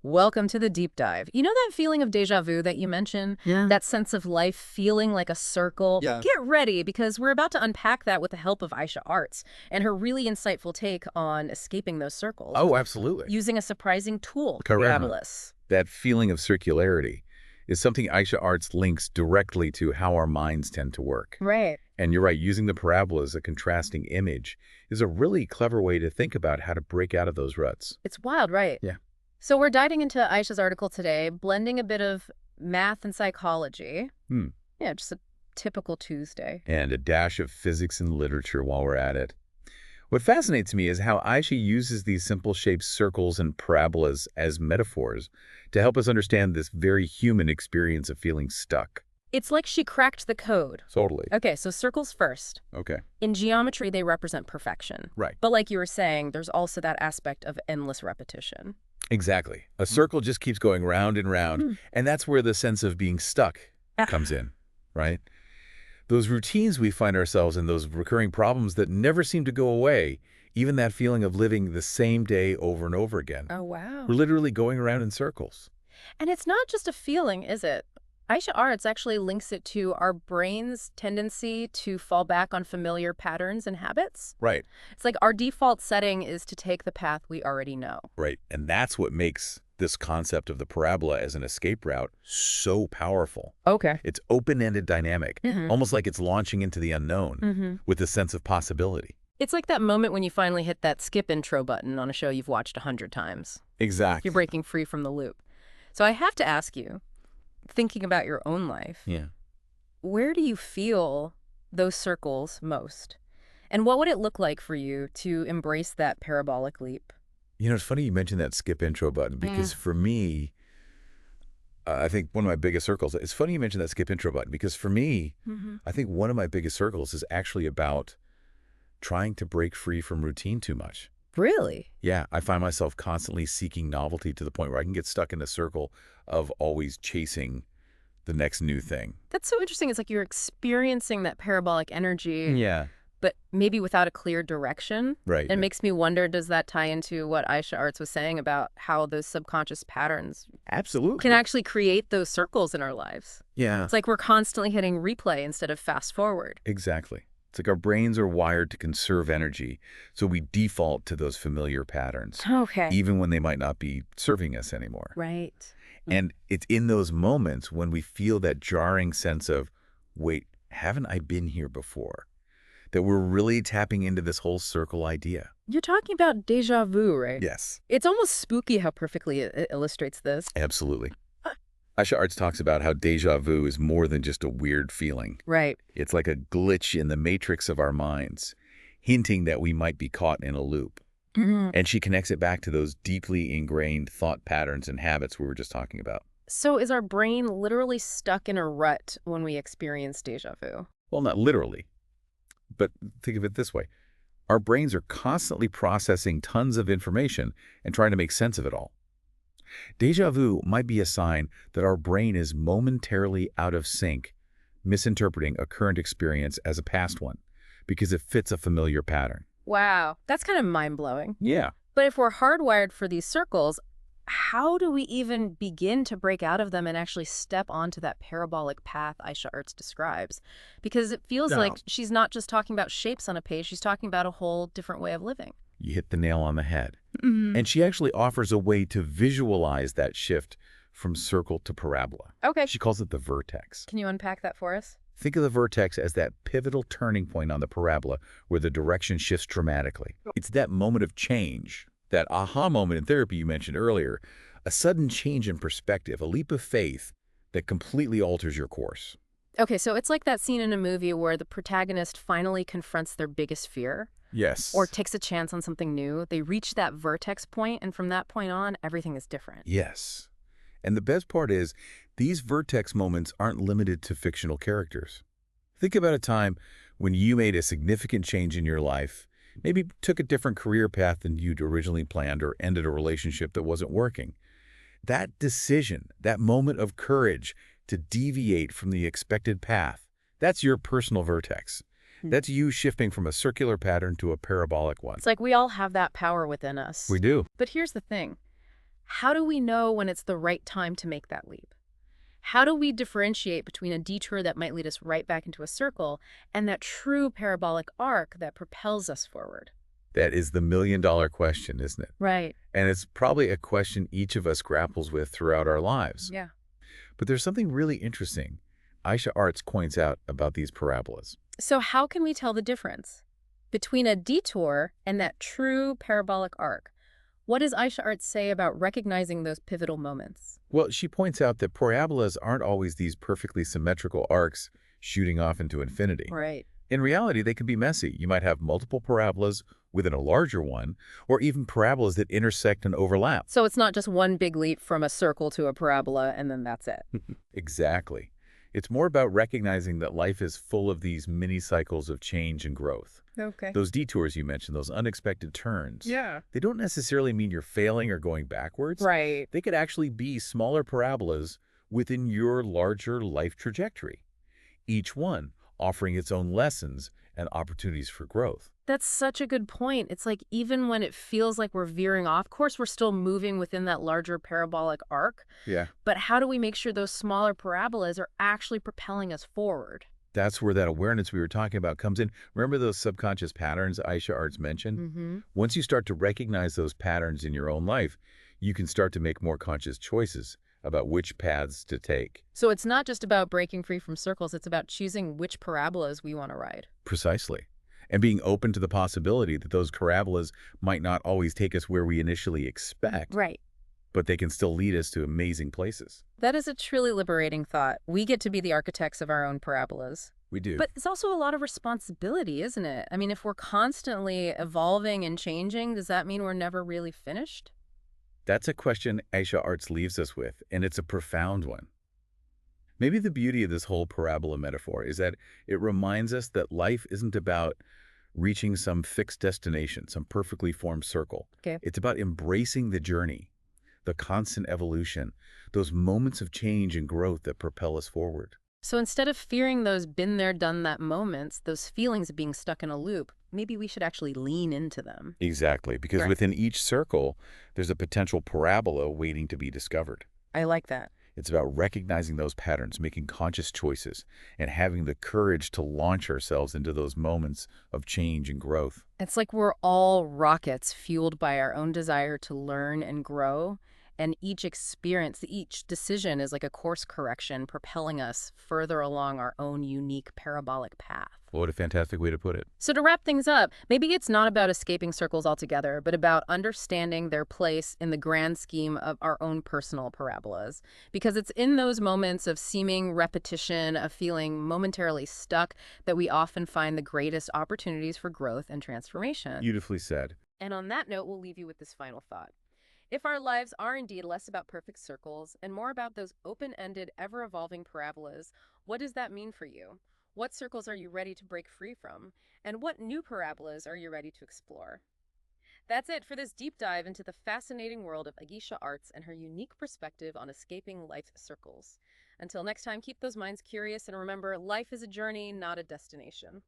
Welcome to the deep dive. You know that feeling of déjà vu that you mentioned? Yeah. That sense of life feeling like a circle? Yeah. Get ready, because we're about to unpack that with the help of Aisha Arts and her really insightful take on escaping those circles Oh, absolutely. using a surprising tool, Correct. parabolas. That feeling of circularity is something Aisha Arts links directly to how our minds tend to work. Right. And you're right, using the parabola as a contrasting image is a really clever way to think about how to break out of those ruts. It's wild, right? Yeah. So we're diving into Aisha's article today, blending a bit of math and psychology. Yeah, just a typical Tuesday. And a dash of physics and literature while we're at it. What fascinates me is how Aisha uses these simple shaped circles and parabolas as metaphors to help us understand this very human experience of feeling stuck. It's like she cracked the code. Totally. Okay, so circles first. Okay. In geometry, they represent perfection. Right. But like you were saying, there's also that aspect of endless repetition. Exactly. A circle just keeps going round and round, and that's where the sense of being stuck comes in, right? Those routines we find ourselves in, those recurring problems that never seem to go away, even that feeling of living the same day over and over again. Oh, wow. We're literally going around in circles. And it's not just a feeling, is it? Aisha Arts actually links it to our brain's tendency to fall back on familiar patterns and habits. Right. It's like our default setting is to take the path we already know. Right. And that's what makes this concept of the parabola as an escape route so powerful. Okay. It's open-ended dynamic, almost like it's launching into the unknown with a sense of possibility. It's like that moment when you finally hit that skip intro button on a show you've watched 100 times. Exactly. You're breaking free from the loop. So I have to ask you, thinking about your own life, where do you feel those circles most? And what would it look like for you to embrace that parabolic leap? You know, it's funny you mentioned that skip intro button because for me, I think one of my biggest circles, it's funny you mentioned that skip intro button because for me, I think one of my biggest circles is actually about trying to break free from routine too much. Really? Yeah, I find myself constantly seeking novelty to the point where I can get stuck in a circle of always chasing the next new thing. That's so interesting. It's like you're experiencing that parabolic energy, Yeah. but maybe without a clear direction. Right. It makes me wonder, does that tie into what Aisha Arts was saying about how those subconscious patterns Absolutely. can actually create those circles in our lives? Yeah. It's like we're constantly hitting replay instead of fast forward. Exactly. It's like our brains are wired to conserve energy, so we default to those familiar patterns, Okay. even when they might not be serving us anymore. Right. And it's in those moments when we feel that jarring sense of, wait, haven't I been here before? That we're really tapping into this whole circle idea. You're talking about déjà vu, right? Yes. It's almost spooky how perfectly it illustrates this. Absolutely. Aisha Arts talks about how déjà vu is more than just a weird feeling. Right. It's like a glitch in the matrix of our minds, hinting that we might be caught in a loop. And she connects it back to those deeply ingrained thought patterns and habits we were just talking about. So is our brain literally stuck in a rut when we experience déjà vu? Well, not literally, but think of it this way. Our brains are constantly processing tons of information and trying to make sense of it all. Déjà vu might be a sign that our brain is momentarily out of sync, misinterpreting a current experience as a past one, because it fits a familiar pattern. Wow, that's kind of mind-blowing. Yeah. But if we're hardwired for these circles, how do we even begin to break out of them and actually step onto that parabolic path Aisha Arts describes? Because it feels like she's not just talking about shapes on a page, she's talking about a whole different way of living. You hit the nail on the head. And she actually offers a way to visualize that shift from circle to parabola. Okay. She calls it the vertex. Can you unpack that for us? Think of the vertex as that pivotal turning point on the parabola where the direction shifts dramatically. It's that moment of change, that aha moment in therapy you mentioned earlier, a sudden change in perspective, a leap of faith that completely alters your course. Okay, so it's like that scene in a movie where the protagonist finally confronts their biggest fear. Yes. Or takes a chance on something new. They reach that vertex point, and from that point on, everything is different. Yes. And the best part is, these vertex moments aren't limited to fictional characters. Think about a time when you made a significant change in your life, maybe took a different career path than you'd originally planned or ended a relationship that wasn't working. That decision, that moment of courage to deviate from the expected path, that's your personal vertex. That's you shifting from a circular pattern to a parabolic one. It's like we all have that power within us. We do. But here's the thing. How do we know when it's the right time to make that leap? How do we differentiate between a detour that might lead us right back into a circle and that true parabolic arc that propels us forward? That is the million-dollar question, isn't it? Right. And it's probably a question each of us grapples with throughout our lives. Yeah. But there's something really interesting Aisha Arts points out about these parabolas. So how can we tell the difference between a detour and that true parabolic arc? What does Aisha Arts say about recognizing those pivotal moments? Well, she points out that parabolas aren't always these perfectly symmetrical arcs shooting off into infinity. Right. In reality, they can be messy. You might have multiple parabolas within a larger one, or even parabolas that intersect and overlap. So it's not just one big leap from a circle to a parabola and then that's it. Exactly. It's more about recognizing that life is full of these mini cycles of change and growth. Okay. Those detours you mentioned, those unexpected turns, Yeah. they don't necessarily mean you're failing or going backwards. Right. They could actually be smaller parabolas within your larger life trajectory, each one offering its own lessons and opportunities for growth. That's such a good point. It's like even when it feels like we're veering off, of course, we're still moving within that larger parabolic arc. Yeah. But how do we make sure those smaller parabolas are actually propelling us forward? That's where that awareness we were talking about comes in. Remember those subconscious patterns Aisha Arts mentioned? Mm-hmm. Once you start to recognize those patterns in your own life, you can start to make more conscious choices about which paths to take. So it's not just about breaking free from circles, it's about choosing which parabolas we want to ride. Precisely. And being open to the possibility that those parabolas might not always take us where we initially expect, Right. but they can still lead us to amazing places. That is a truly liberating thought. We get to be the architects of our own parabolas. We do. But it's also a lot of responsibility, isn't it? I mean, if we're constantly evolving and changing, does that mean we're never really finished? That's a question Aisha Arts leaves us with, and it's a profound one. Maybe the beauty of this whole parabola metaphor is that it reminds us that life isn't about reaching some fixed destination, some perfectly formed circle. Okay. It's about embracing the journey, the constant evolution, those moments of change and growth that propel us forward. So instead of fearing those been there, done that moments, those feelings of being stuck in a loop, maybe we should actually lean into them. Exactly, because Right. within each circle, there's a potential parabola waiting to be discovered. I like that. It's about recognizing those patterns, making conscious choices, and having the courage to launch ourselves into those moments of change and growth. It's like we're all rockets fueled by our own desire to learn and grow. And each experience, each decision is like a course correction propelling us further along our own unique parabolic path. What a fantastic way to put it. So to wrap things up, maybe it's not about escaping circles altogether, but about understanding their place in the grand scheme of our own personal parabolas. Because it's in those moments of seeming repetition, of feeling momentarily stuck, that we often find the greatest opportunities for growth and transformation. Beautifully said. And on that note, we'll leave you with this final thought. If our lives are indeed less about perfect circles and more about those open-ended, ever-evolving parabolas, what does that mean for you? What circles are you ready to break free from? And what new parabolas are you ready to explore? That's it for this deep dive into the fascinating world of Agisha Arts and her unique perspective on escaping life's circles. Until next time, keep those minds curious and remember, life is a journey, not a destination.